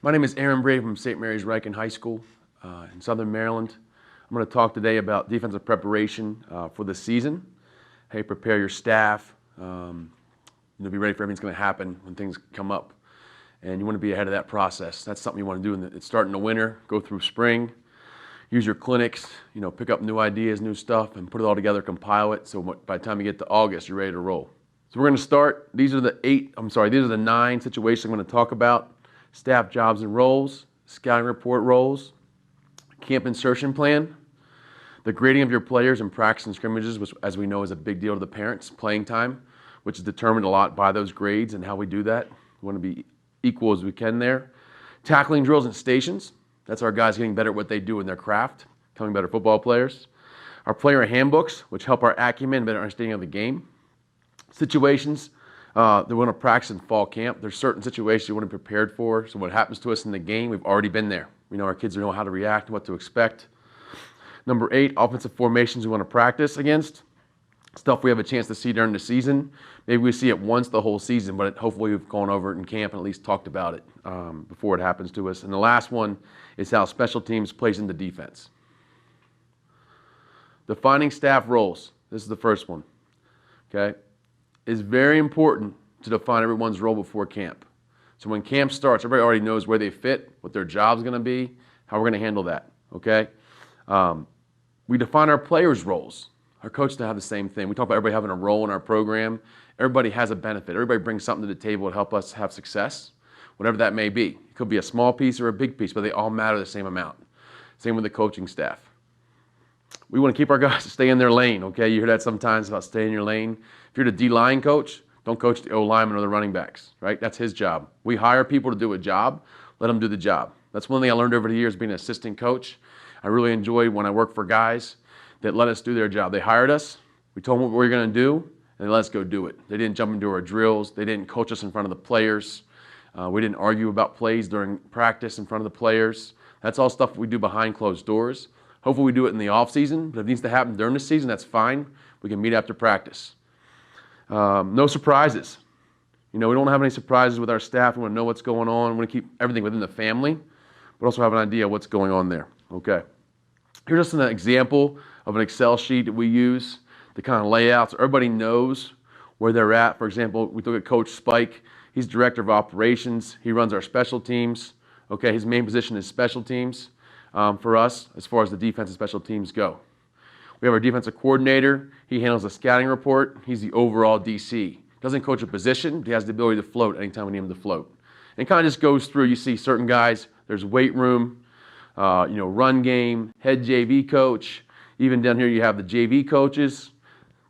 My name is Aaron Brady from St. Mary's Riken High School in Southern Maryland. I'm going to talk today about defensive preparation for the season. How you prepare your staff, be ready for everything's going to happen when things come up. And you want to be ahead of that process. That's something you want to do. It's starting the winter, go through spring, use your clinics, pick up new ideas, new stuff, and put it all together, compile it. So by the time you get to August, you're ready to roll. So we're going to start. These are the 9 situations I'm going to talk about. Staff jobs and roles, scouting report roles, camp insertion plan, the grading of your players in practice and scrimmages, which as we know is a big deal to the parents, playing time, which is determined a lot by those grades and how we do that. We want to be equal as we can there. Tackling drills and stations, that's our guys getting better at what they do in their craft, becoming better football players. Our player handbooks, which help our acumen, better understanding of the game. Situations that we want to practice in fall camp. There's certain situations you want to be prepared for. So what happens to us in the game, we've already been there. We know our kids know how to react and what to expect. Number 8, offensive formations we want to practice against. Stuff we have a chance to see during the season. Maybe we see it once the whole season, but hopefully we've gone over it in camp and at least talked about it before it happens to us. And the last one is how special teams plays into defense. Defining staff roles. This is the first one. Okay? It's very important to define everyone's role before camp. So when camp starts, everybody already knows where they fit, what their job's going to be, how we're going to handle that. Okay? We define our players' roles. Our coaches have the same thing. We talk about everybody having a role in our program. Everybody has a benefit. Everybody brings something to the table to help us have success, whatever that may be. It could be a small piece or a big piece, but they all matter the same amount. Same with the coaching staff. We want to keep our guys to stay in their lane, okay? You hear that sometimes about staying in your lane. If you're the D-line coach, don't coach the O-lineman or the running backs, right? That's his job. We hire people to do a job. Let them do the job. That's one thing I learned over the years being an assistant coach. I really enjoyed when I worked for guys that let us do their job. They hired us. We told them what we were going to do, and they let us go do it. They didn't jump into our drills. They didn't coach us in front of the players. We didn't argue about plays during practice in front of the players. That's all stuff we do behind closed doors. Hopefully we do it in the off season, but if it needs to happen during the season, that's fine. We can meet after practice. No surprises. We don't have any surprises with our staff. We want to know what's going on. We want to keep everything within the family, but also have an idea of what's going on there. Okay. Here's just an example of an Excel sheet that we use to kind of lay out so everybody knows where they're at. For example, we look at Coach Spike. He's director of operations. He runs our special teams. Okay, his main position is special teams for us as far as the defense and special teams go. We have our defensive coordinator. He handles the scouting report. He's the overall DC. Doesn't coach a position, but he has the ability to float anytime we need him to float. And kind of just goes through, you see certain guys, there's weight room, run game, head JV coach. Even down here you have the JV coaches,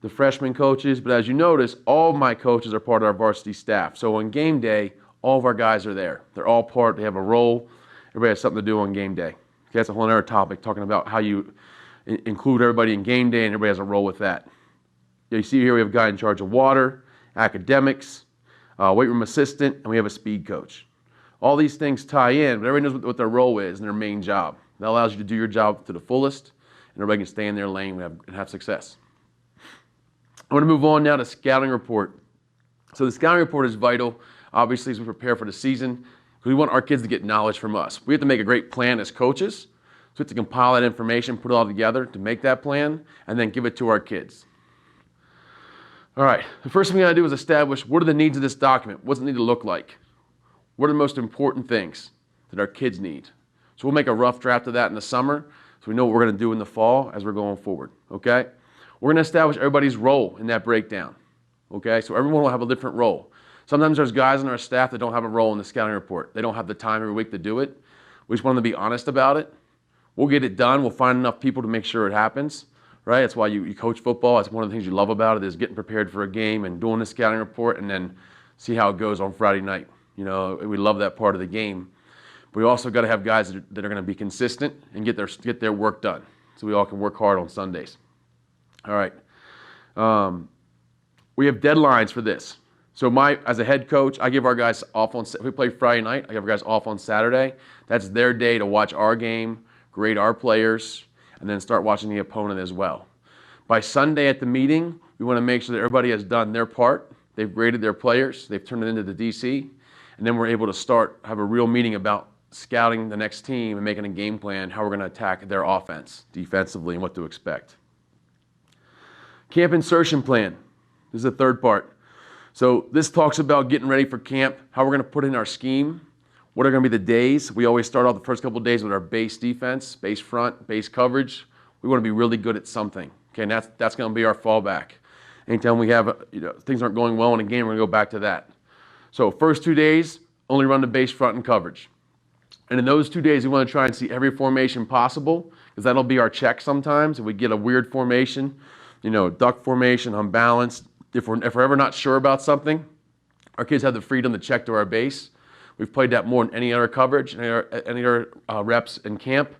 the freshman coaches. But as you notice, all of my coaches are part of our varsity staff. So on game day, all of our guys are there. They're all part, they have a role. Everybody has something to do on game day. Okay, that's a whole other topic, talking about how you include everybody in game day and everybody has a role with that. You see here we have a guy in charge of water, academics, weight room assistant, and we have a speed coach. All these things tie in, but everybody knows what their role is and their main job. That allows you to do your job to the fullest, and everybody can stay in their lane and have success. I want to move on now to scouting report. So the scouting report is vital, obviously, as we prepare for the season, because we want our kids to get knowledge from us. We have to make a great plan as coaches, so we have to compile that information, put it all together to make that plan, and then give it to our kids. All right, the first thing we got to do is establish what are the needs of this document. What does it need to look like? What are the most important things that our kids need? So we'll make a rough draft of that in the summer so we know what we're going to do in the fall as we're going forward, okay? We're going to establish everybody's role in that breakdown, okay? So everyone will have a different role. Sometimes there's guys on our staff that don't have a role in the scouting report. They don't have the time every week to do it. We just want them to be honest about it. We'll get it done. We'll find enough people to make sure it happens, right? That's why you coach football. That's one of the things you love about it is getting prepared for a game and doing the scouting report and then see how it goes on Friday night. We love that part of the game. But we also got to have guys that are going to be consistent and get their work done so we all can work hard on Sundays. All right. We have deadlines for this. So as a head coach, I give our guys off if we play Friday night, I give our guys off on Saturday. That's their day to watch our game, grade our players, and then start watching the opponent as well. By Sunday at the meeting, we want to make sure that everybody has done their part. They've graded their players. They've turned it into the DC. And then we're able to have a real meeting about scouting the next team and making a game plan, how we're going to attack their offense defensively and what to expect. Camp insertion plan. This is the third part. So this talks about getting ready for camp, how we're going to put in our scheme, what are going to be the days. We always start off the first couple of days with our base defense, base front, base coverage. We want to be really good at something. Okay, and that's going to be our fallback. Anytime we have things aren't going well in a game, we're going to go back to that. So first 2 days, only run the base front and coverage. And in those 2 days, we want to try and see every formation possible, because that'll be our check sometimes. If we get a weird formation, duck formation, unbalanced, if we're ever not sure about something, our kids have the freedom to check to our base. We've played that more than any other coverage, any other reps in camp.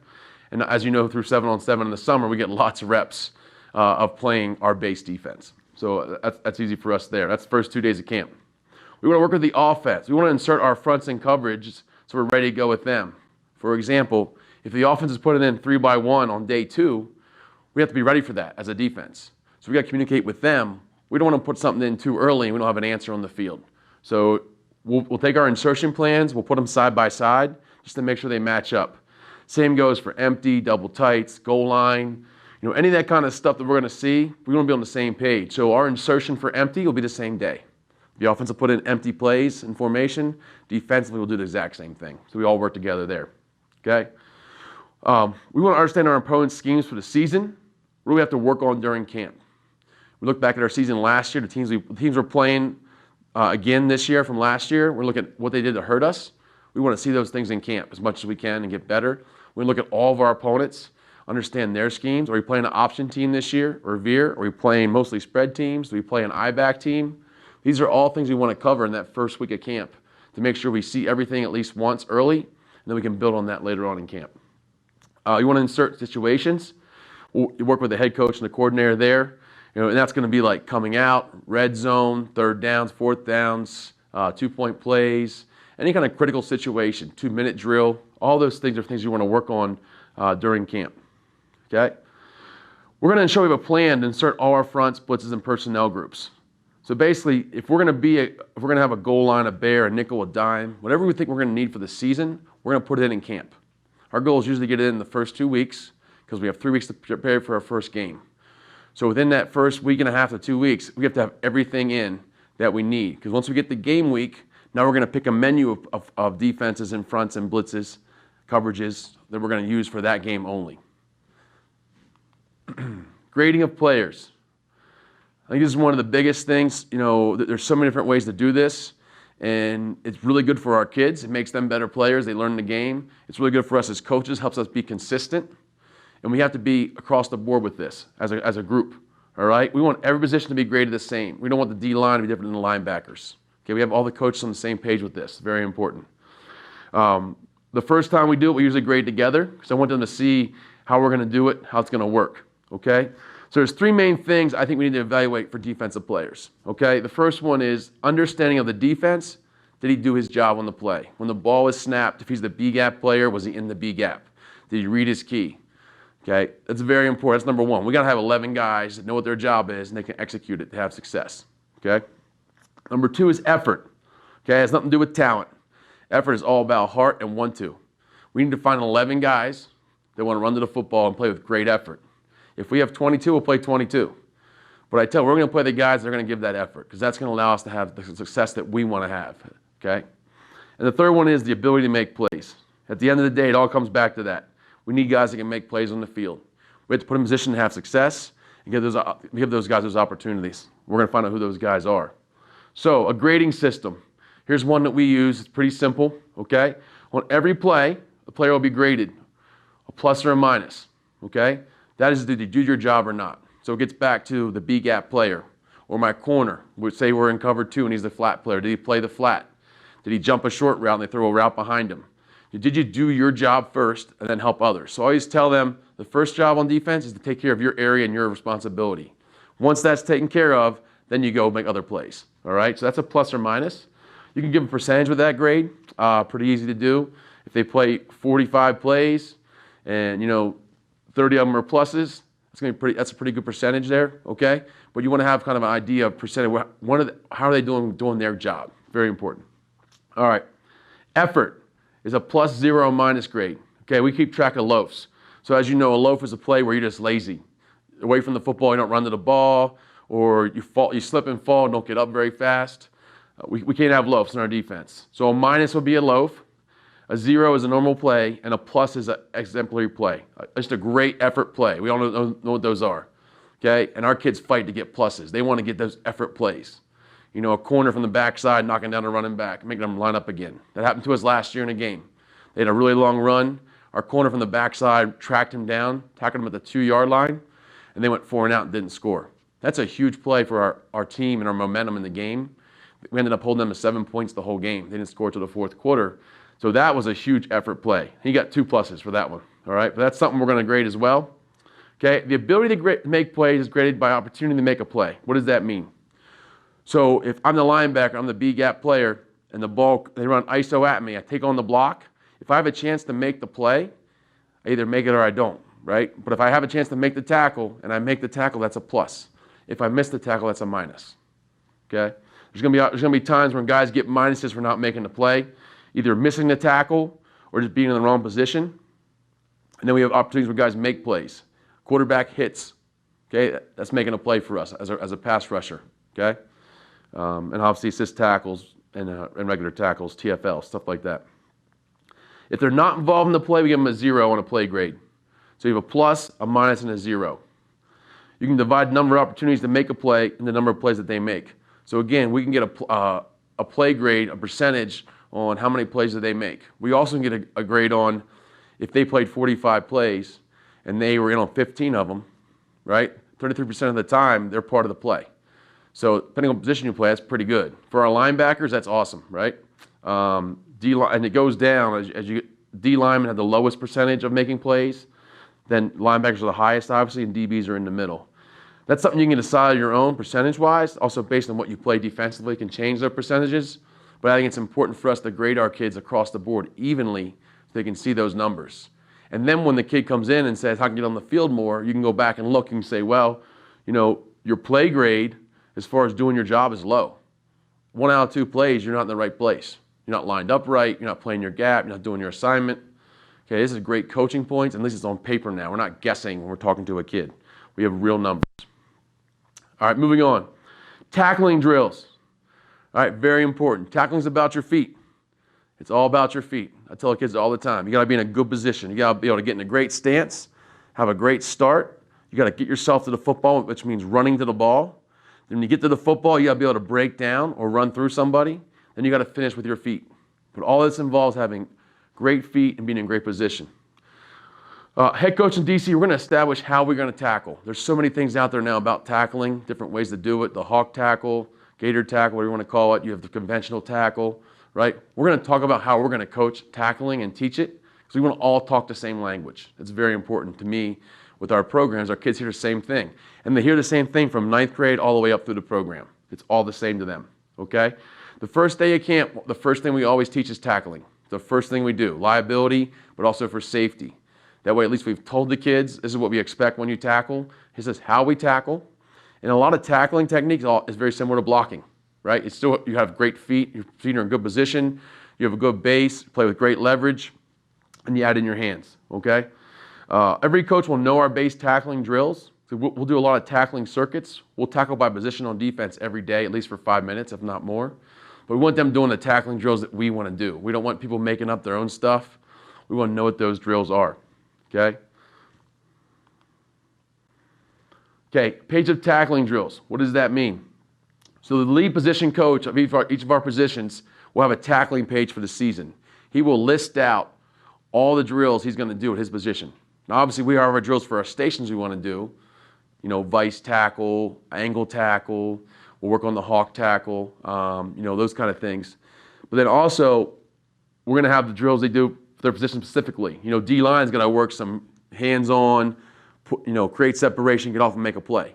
And as you know, through 7-on-7 in the summer, we get lots of reps of playing our base defense. So that's easy for us there. That's the first 2 days of camp. We want to work with the offense. We want to insert our fronts in coverage so we're ready to go with them. For example, if the offense is putting in 3-by-1 on day 2, we have to be ready for that as a defense. So we got to communicate with them. We don't want to put something in too early and we don't have an answer on the field. So we'll take our insertion plans, we'll put them side by side just to make sure they match up. Same goes for empty, double tights, goal line, any of that kind of stuff that we're going to see, we want to be on the same page. So our insertion for empty will be the same day. The offense will put in empty plays in formation. Defensively, we'll do the exact same thing. So we all work together there. Okay? We want to understand our opponent's schemes for the season. What do we have to work on during camp? We look back at our season last year, the teams we're playing again this year from last year. We're looking at what they did to hurt us. We want to see those things in camp as much as we can and get better. We look at all of our opponents, understand their schemes. Are we playing an option team this year or veer? Are we playing mostly spread teams? Do we play an I-back team? These are all things we want to cover in that first week of camp to make sure we see everything at least once early, and then we can build on that later on in camp. You want to insert situations. You work with the head coach and the coordinator there. And that's going to be like coming out, red zone, third downs, fourth downs, 2-point plays, any kind of critical situation, 2-minute drill. All those things are things you want to work on during camp. Okay? We're going to show you a plan to insert all our fronts, blitzes, and personnel groups. So basically, if we're going to have a goal line, a bear, a nickel, a dime, whatever we think we're going to need for the season, we're going to put it in camp. Our goal is usually to get it in the first 2 weeks because we have 3 weeks to prepare for our first game. So within that first week and a half to 2 weeks, we have to have everything in that we need. Because once we get the game week, now we're going to pick a menu of defenses and fronts and blitzes, coverages that we're going to use for that game only. Grading of players. I think this is one of the biggest things. There's so many different ways to do this, and it's really good for our kids. It makes them better players. They learn the game. It's really good for us as coaches. Helps us be consistent, and we have to be across the board with this as a group. All right, we want every position to be graded the same. We don't want the D line to be different than the linebackers. Okay, we have all the coaches on the same page with this. Very important. The first time we do it, we usually grade together because I want them to see how we're going to do it, how it's going to work. Okay. So there's 3 main things I think we need to evaluate for defensive players. Okay, the first one is understanding of the defense. Did he do his job on the play? When the ball was snapped, if he's the B-gap player, was he in the B-gap? Did he read his key? Okay, that's very important. That's number 1. We got to have 11 guys that know what their job is and they can execute it to have success. Okay. Number 2 is effort. Okay, it has nothing to do with talent. Effort is all about heart and 1-2. We need to find 11 guys that want to run to the football and play with great effort. If we have 22, we'll play 22. But I tell you, we're going to play the guys that are going to give that effort because that's going to allow us to have the success that we want to have. Okay? And the third one is the ability to make plays. At the end of the day, it all comes back to that. We need guys that can make plays on the field. We have to put them in position to have success and give those guys those opportunities. We're going to find out who those guys are. So a grading system. Here's one that we use. It's pretty simple. Okay? On every play, the player will be graded a plus or a minus. Okay? That is, did you do your job or not? So it gets back to the B-gap player or my corner. We'd say we're in cover 2 and he's the flat player. Did he play the flat? Did he jump a short route and they throw a route behind him? Did you do your job first and then help others? So I always tell them the first job on defense is to take care of your area and your responsibility. Once that's taken care of, then you go make other plays. All right? So that's a plus or minus. You can give a percentage with that grade. Pretty easy to do. If they play 45 plays and, 30 of them are pluses, that's a pretty good percentage there, okay? But you want to have kind of an idea of percentage. How are they doing their job? Very important. All right. Effort. is a plus, 0, minus grade. Okay, we keep track of loafs. So as you know, a loaf is a play where you're just lazy. Away from the football, you don't run to the ball, or you slip and fall and don't get up very fast. We can't have loafs in our defense. So a minus would be a loaf, a 0 is a normal play, and a plus is an exemplary play. Just a great effort play. We all know what those are. Okay, and our kids fight to get pluses. They want to get those effort plays. You know, a corner from the backside, knocking down a running back, making them line up again. That happened to us last year in a game. They had a really long run. Our corner from the backside tracked him down, tackled him at the 2-yard line, and they went 4 and out and didn't score. That's a huge play for our team and our momentum in the game. We ended up holding them to 7 points the whole game. They didn't score till the 4th quarter. So that was a huge effort play. He got 2 pluses for that one. All right, but that's something we're going to grade as well. Okay, the ability to make plays is graded by opportunity to make a play. What does that mean? So if I'm the linebacker, I'm the B-gap player, and the ball, they run ISO at me, I take on the block. If I have a chance to make the play, I either make it or I don't, right? But if I have a chance to make the tackle, and I make the tackle, that's a plus. If I miss the tackle, that's a minus, okay? There's gonna be times when guys get minuses for not making the play, either missing the tackle or just being in the wrong position. And then we have opportunities where guys make plays. Quarterback hits, okay? That's making a play for us as a pass rusher, okay? And obviously assist tackles and regular tackles, TFL, stuff like that. If they're not involved in the play, we give them a 0 on a play grade. So you have a plus, a minus, and a 0. You can divide the number of opportunities to make a play and the number of plays that they make. So again, we can get a play grade, a percentage on how many plays that they make. We also can get a grade on if they played 45 plays and they were in on 15 of them, right? 33% of the time, they're part of the play. So depending on position you play, that's pretty good. For our linebackers, that's awesome, right? And it goes down as you D linemen have the lowest percentage of making plays, then linebackers are the highest, obviously, and DBs are in the middle. That's something you can decide on your own percentage-wise. Also based on what you play defensively can change their percentages. But I think it's important for us to grade our kids across the board evenly so they can see those numbers. And then when the kid comes in and says, how can I get on the field more, you can go back and look and say, well, you know, your play grade as far as doing your job is low. 1 out of 2 plays, you're not in the right place. You're not lined up right, you're not playing your gap, you're not doing your assignment. Okay, this is great coaching points, and at least it's on paper now. We're not guessing when we're talking to a kid. We have real numbers. All right, moving on. Tackling drills. All right, very important. Tackling's about your feet. It's all about your feet. I tell the kids all the time, you gotta be in a good position. You gotta be able to get in a great stance, have a great start. You gotta get yourself to the football, which means running to the ball. Then when you get to the football, you gotta be able to break down or run through somebody. Then you gotta finish with your feet. But all this involves having great feet and being in great position. Head coach and DC, we're going to establish how we're going to tackle. There's so many things out there now about tackling, different ways to do it. The hawk tackle, gator tackle, whatever you want to call it. You have the conventional tackle, right? We're going to talk about how we're going to coach tackling and teach it because we want to all talk the same language. It's very important to me with our programs. Our kids hear the same thing. And they hear the same thing from 9th grade all the way up through the program. It's all the same to them, okay? The first day of camp, the first thing we always teach is tackling. The first thing we do, liability, but also for safety. That way, at least we've told the kids, this is what we expect when you tackle. This is how we tackle. And a lot of tackling techniques is very similar to blocking, right? It's still, you have great feet, your feet are in good position, you have a good base, you play with great leverage, and you add in your hands, okay? Every coach will know our base tackling drills. So we'll do a lot of tackling circuits. We'll tackle by position on defense every day, at least for 5 minutes, if not more. But we want them doing the tackling drills that we want to do. We don't want people making up their own stuff. We want to know what those drills are. Okay? Okay, page of tackling drills. What does that mean? So the lead position coach of each of our positions will have a tackling page for the season. He will list out all the drills he's going to do at his position. Now, obviously, we have our drills for our stations we want to do. You know, vice tackle, angle tackle. We'll work on the hawk tackle, you know, those kind of things. But then also, we're going to have the drills they do for their position specifically. You know, D-line's got to work some hands-on, you know, create separation, get off and make a play.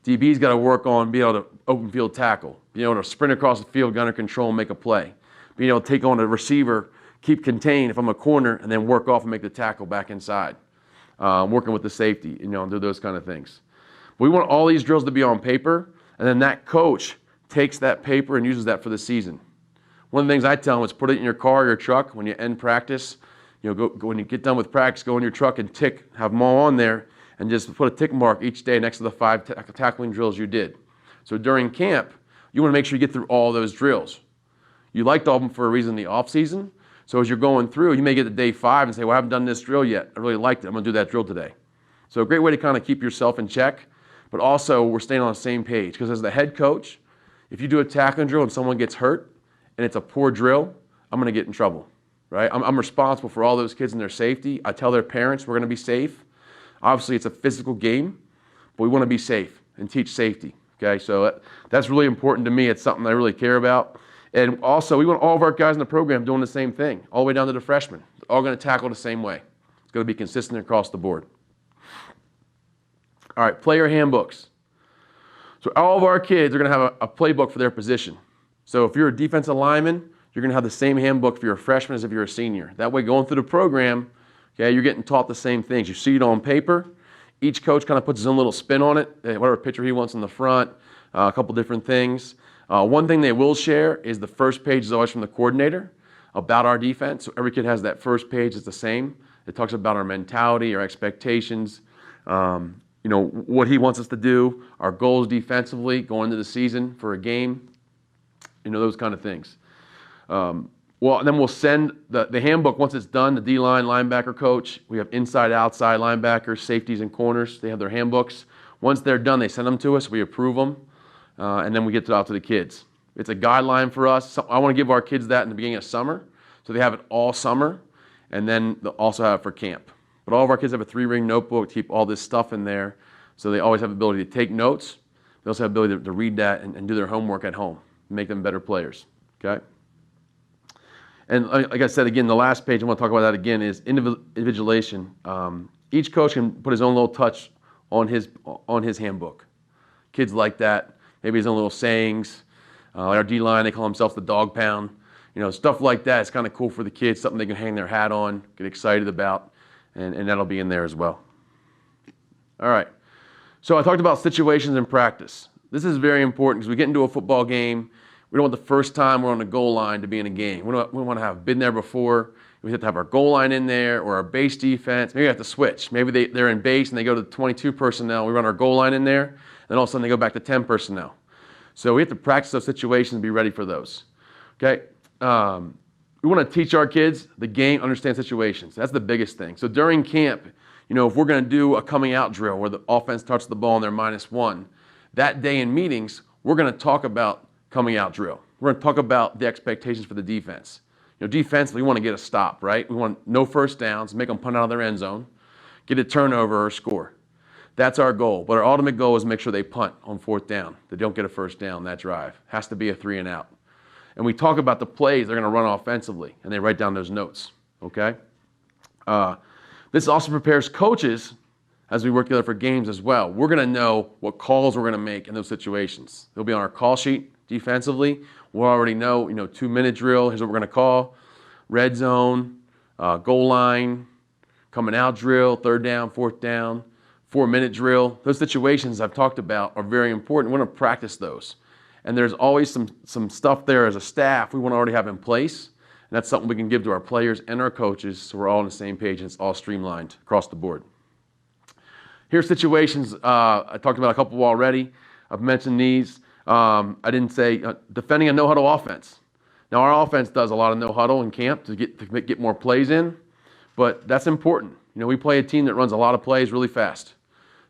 DB's got to work on being able to open field tackle, being able to sprint across the field, gunner control, and make a play. Being able to take on a receiver, keep contained if I'm a corner, and then work off and make the tackle back inside. Working with the safety, you know, and do those kind of things. But we want all these drills to be on paper, and then that coach takes that paper and uses that for the season. One of the things I tell them is put it in your car or your truck when you end practice. Go when you get done with practice, go in your truck and have them all on there, and just put a tick mark each day next to the 5 tackling drills you did. So during camp, you want to make sure you get through all those drills. You liked all of them for a reason in the off season. So as you're going through, you may get to day 5 and say, well, I haven't done this drill yet. I really liked it. I'm going to do that drill today. So a great way to kind of keep yourself in check, but also we're staying on the same page. Because as the head coach, if you do a tackling drill and someone gets hurt and it's a poor drill, I'm going to get in trouble, right? I'm responsible for all those kids and their safety. I tell their parents we're going to be safe. Obviously, it's a physical game, but we want to be safe and teach safety, okay? So that's really important to me. It's something I really care about. And also, we want all of our guys in the program doing the same thing, all the way down to the freshmen. They're all going to tackle the same way. It's going to be consistent across the board. All right, player handbooks. So all of our kids are going to have a playbook for their position. So if you're a defensive lineman, you're going to have the same handbook for your freshman as if you're a senior. That way, going through the program, okay, you're getting taught the same things. You see it on paper. Each coach kind of puts his own little spin on it, whatever picture he wants in the front, a couple different things. One thing they will share is the first page is always from the coordinator about our defense. So every kid has that first page. It's the same. It talks about our mentality, our expectations, what he wants us to do, our goals defensively going into the season for a game, those kind of things. And then we'll send the handbook once it's done, the D-line, linebacker coach. We have inside, outside linebackers, safeties, and corners. They have their handbooks. Once they're done, they send them to us. We approve them. And then we get it out to the kids. It's a guideline for us. So I want to give our kids that in the beginning of summer, so they have it all summer, and then they'll also have it for camp. But all of our kids have a 3-ring notebook to keep all this stuff in there, so they always have the ability to take notes. They also have the ability to read that and do their homework at home, make them better players, okay? And like I said, again, the last page, I want to talk about that again, is individualization. Each coach can put his own little touch on his handbook. Kids like that. Maybe his own little sayings. Like our D-line, they call themselves the dog pound. Stuff like that. It's kind of cool for the kids, something they can hang their hat on, get excited about, and that'll be in there as well. All right. So I talked about situations in practice. This is very important because we get into a football game. We don't want the first time we're on the goal line to be in a game. We want to have been there before. We have to have our goal line in there or our base defense. Maybe we have to switch. Maybe they're in base and they go to 22 personnel. We run our goal line in there. Then all of a sudden they go back to 10 personnel. So we have to practice those situations and be ready for those. Okay? We want to teach our kids the game, understand situations. That's the biggest thing. So during camp, if we're going to do a coming out drill where the offense touches the ball and they're -1, that day in meetings, we're going to talk about coming out drill. We're going to talk about the expectations for the defense. Defensively, we want to get a stop, right? We want no first downs, make them punt out of their end zone, get a turnover or a score. That's our goal. But our ultimate goal is make sure they punt on 4th down. They don't get a first down that drive. Has to be a 3 and out. And we talk about the plays they're going to run offensively, and they write down those notes, okay? This also prepares coaches as we work together for games as well. We're going to know what calls we're going to make in those situations. They'll be on our call sheet defensively. We'll already know, 2-minute drill, here's what we're going to call. Red zone, goal line, coming out drill, 3rd down, 4th down. 4-minute drill. Those situations I've talked about are very important. We want to practice those. And there's always some stuff there as a staff we want to already have in place. And that's something we can give to our players and our coaches so we're all on the same page and it's all streamlined across the board. Here's situations. I talked about a couple already. I've mentioned these. I didn't say defending a no-huddle offense. Now, our offense does a lot of no-huddle in camp to get more plays in, but that's important. We play a team that runs a lot of plays really fast.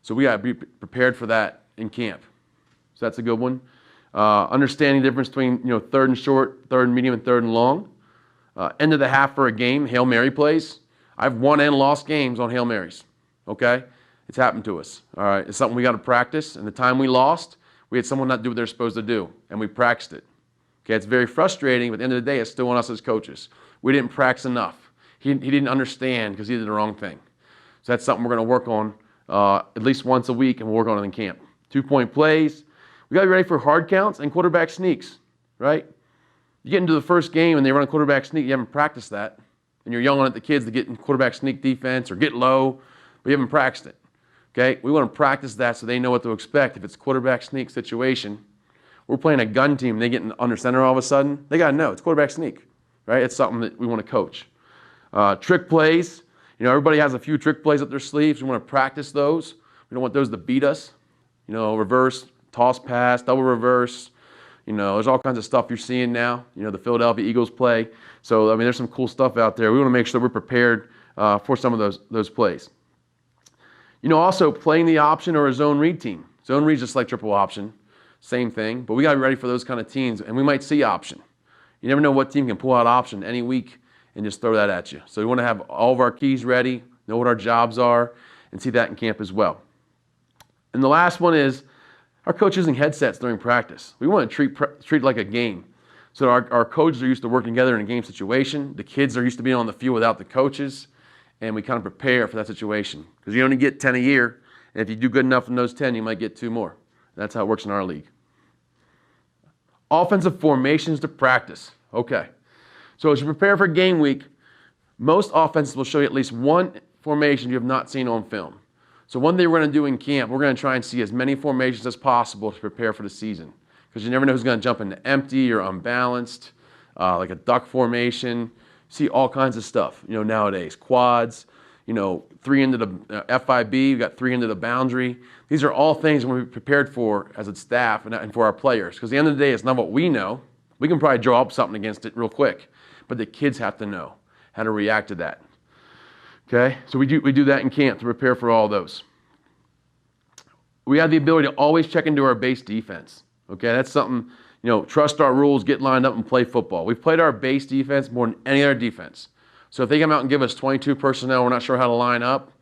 So we got to be prepared for that in camp. So that's a good one. Understanding the difference between 3rd and short, 3rd and medium, and 3rd and long. End of the half for a game, Hail Mary plays. I've won and lost games on Hail Marys. Okay? It's happened to us. All right? It's something we got to practice. And the time we lost, we had someone not do what they're supposed to do, and we practiced it. Okay? It's very frustrating, but at the end of the day, it's still on us as coaches. We didn't practice enough. He didn't understand because he did the wrong thing. So that's something we're going to work on at least once a week, and we'll work on it in camp. 2-point plays. We got to be ready for hard counts and quarterback sneaks, right? You get into the first game and they run a quarterback sneak, you haven't practiced that, and you're yelling at the kids to get in quarterback sneak defense or get low, but you haven't practiced it, okay? We want to practice that so they know what to expect. If it's a quarterback sneak situation, We're playing a gun team, they get under center all of a sudden. They got to know it's quarterback sneak, right? It's something that we want to coach. Trick plays. Everybody has a few trick plays up their sleeves. We want to practice those. We don't want those to beat us. Reverse, toss pass, double reverse. There's all kinds of stuff you're seeing now. The Philadelphia Eagles play. So, there's some cool stuff out there. We want to make sure we're prepared for some of those plays. Also playing the option or a zone read team. Zone read is just like triple option. Same thing. But we got to be ready for those kind of teams. And we might see option. You never know what team can pull out option any week and just throw that at you. So we want to have all of our keys ready, know what our jobs are, and see that in camp as well. And the last one is our coach using headsets during practice. We want to treat it like a game. So our coaches are used to working together in a game situation. The kids are used to being on the field without the coaches. And we kind of prepare for that situation. Because you only get 10 a year. And if you do good enough in those 10, you might get 2 more. That's how it works in our league. Offensive formations to practice. Okay. So as you prepare for game week, most offenses will show you at least one formation you have not seen on film. So one thing we're going to do in camp, we're going to try and see as many formations as possible to prepare for the season. Because you never know who's going to jump into empty or unbalanced, like a duck formation. See all kinds of stuff, nowadays. Quads, 3 into the FIB, we got 3 into the boundary. These are all things we're prepared for as a staff and for our players. Because at the end of the day, it's not what we know. We can probably draw up something against it real quick. But the kids have to know how to react to that. Okay? So we do that in camp to prepare for all those. We have the ability to always check into our base defense. Okay? That's something, trust our rules, get lined up and play football. We've played our base defense more than any other defense. So if they come out and give us 22 personnel, we're not sure how to line up,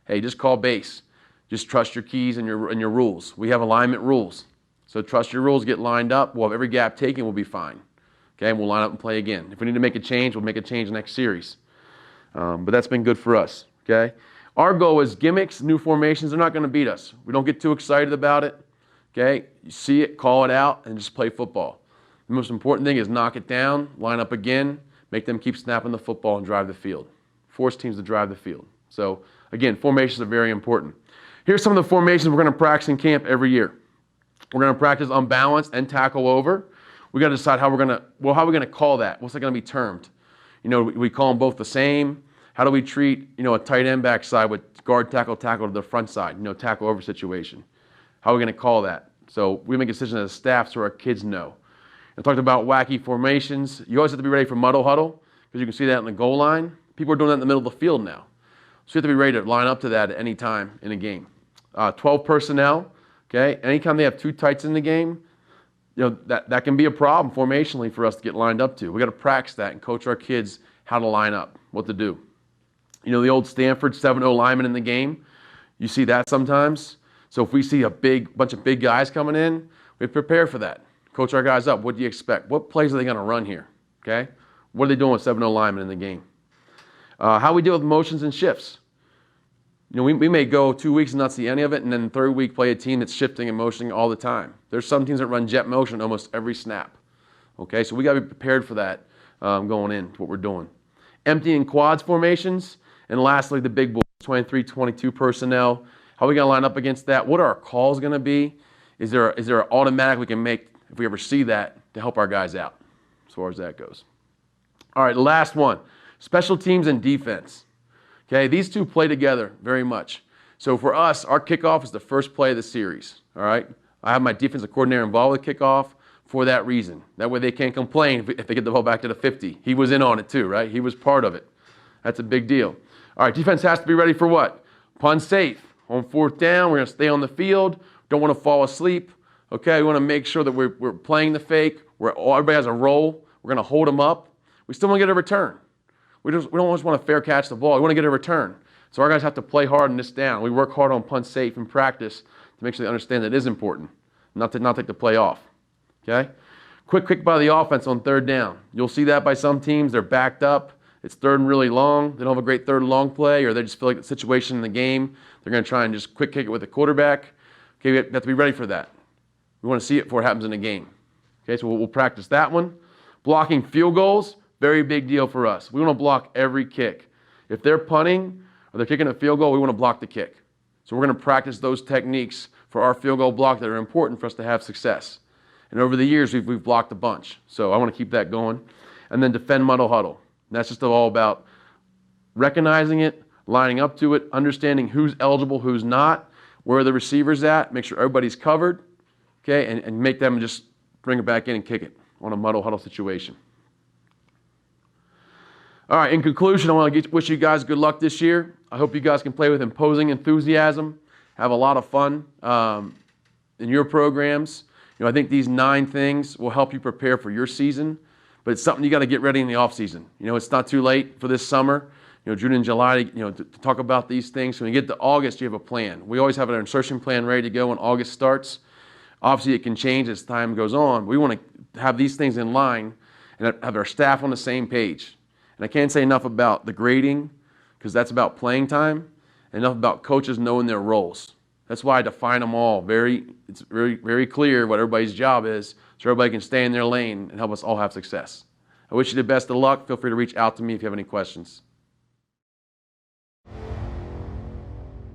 hey, just call base. Just trust your keys and your rules. We have alignment rules. So trust your rules, get lined up. We'll have every gap taken, we'll be fine. Okay, and we'll line up and play again. If we need to make a change, we'll make a change next series. But that's been good for us. Okay, our goal is gimmicks, new formations. They're not going to beat us. We don't get too excited about it. Okay, you see it, call it out, and just play football. The most important thing is knock it down, line up again, make them keep snapping the football and drive the field. Force teams to drive the field. So again, formations are very important. Here's some of the formations we're going to practice in camp every year. We're going to practice unbalanced and tackle over. We got to decide how we're going to call that. What's that going to be termed? We call them both the same. How do we treat, a tight end backside with guard tackle to the front side, tackle over situation? How are we going to call that? So we make a decision as a staff so our kids know. I talked about wacky formations. You always have to be ready for muddle huddle because you can see that in the goal line. People are doing that in the middle of the field now. So you have to be ready to line up to that at any time in a game. 12 personnel, okay? Anytime they have 2 tights in the game, that can be a problem formationally for us to get lined up to. We got to practice that and coach our kids how to line up, what to do. The old Stanford 7-0 lineman in the game, you see that sometimes. So if we see a bunch of big guys coming in, we prepare for that. Coach our guys up. What do you expect? What plays are they going to run here? Okay? What are they doing with 7-0 linemen in the game? How we deal with motions and shifts. We may go 2 weeks and not see any of it, and then the third week play a team that's shifting and motioning all the time. There's some teams that run jet motion almost every snap. Okay, so we got to be prepared for that going in, what we're doing. Empty and quads formations, and lastly, the big boys, 23, 22 personnel. How are we going to line up against that? What are our calls going to be? Is there an automatic we can make if we ever see that to help our guys out as far as that goes? All right, last one, special teams and defense. Okay, these two play together very much. So for us, our kickoff is the first play of the series. All right, I have my defensive coordinator involved with kickoff for that reason. That way they can't complain if they get the ball back to the 50. He was in on it too, right? He was part of it. That's a big deal. All right, defense has to be ready for what? Punt safe. On 4th down, we're going to stay on the field. Don't want to fall asleep. Okay, we want to make sure that we're playing the fake. Everybody has a role. We're going to hold them up. We still want to get a return. We don't just want to fair catch the ball. We want to get a return. So our guys have to play hard on this down. We work hard on punt safe in practice to make sure they understand that it is important, not take the play off. Okay? Quick kick by the offense on 3rd down. You'll see that by some teams. They're backed up. It's 3rd and really long. They don't have a great 3rd and long play, or they just feel like the situation in the game. They're going to try and just quick kick it with the quarterback. Okay, we have to be ready for that. We want to see it before it happens in a game. Okay, so we'll practice that one. Blocking field goals, very big deal for us. We want to block every kick. If they're punting or they're kicking a field goal, we want to block the kick. So we're going to practice those techniques for our field goal block that are important for us to have success. And over the years, we've blocked a bunch. So I want to keep that going. And then defend muddle huddle. And that's just all about recognizing it, lining up to it, understanding who's eligible, who's not, where are the receivers at, make sure everybody's covered, okay, and make them just bring it back in and kick it on a muddle huddle situation. All right, in conclusion, I want to wish you guys good luck this year. I hope you guys can play with imposing enthusiasm, have a lot of fun in your programs. I think these 9 things will help you prepare for your season, but it's something you got to get ready in the off season. It's not too late for this summer. June and July, to talk about these things. So when you get to August, you have a plan. We always have an insertion plan ready to go when August starts. Obviously, it can change as time goes on. We want to have these things in line and have our staff on the same page. And I can't say enough about the grading, because that's about playing time, and enough about coaches knowing their roles. That's why I define them all. It's very, very clear what everybody's job is, so everybody can stay in their lane and help us all have success. I wish you the best of luck. Feel free to reach out to me if you have any questions.